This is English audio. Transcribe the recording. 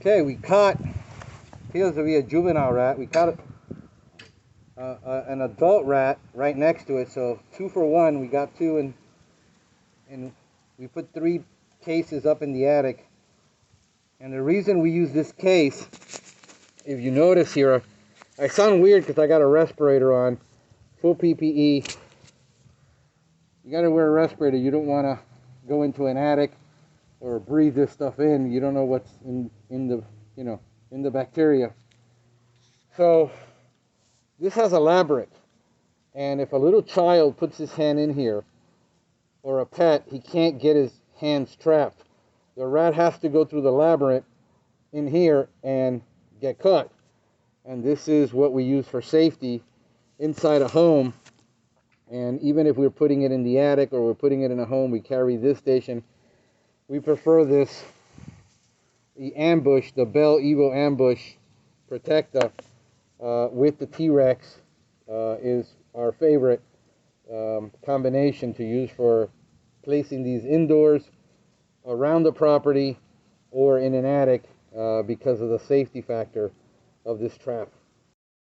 Okay, we caught, appears to be a juvenile rat. We caught an adult rat right next to it, so 2 for 1. We got 2, and we put 3 cases up in the attic. And the reason we use this case, if you notice here, I sound weird because I got a respirator on, full PPE. You got to wear a respirator. You don't want to go into an attic or breathe this stuff in. You don't know what's in the bacteria. So this has a labyrinth, and if a little child puts his hand in here, or a pet, he can't get his hands trapped. The rat has to go through the labyrinth in here and get caught. And this is what we use for safety inside a home. And even if we're putting it in the attic or we're putting it in a home, we carry this station. We prefer this, the ambush, the Bell Evo Ambush Protector with the T-Rex is our favorite combination to use for placing these indoors, around the property, or in an attic because of the safety factor of this trap.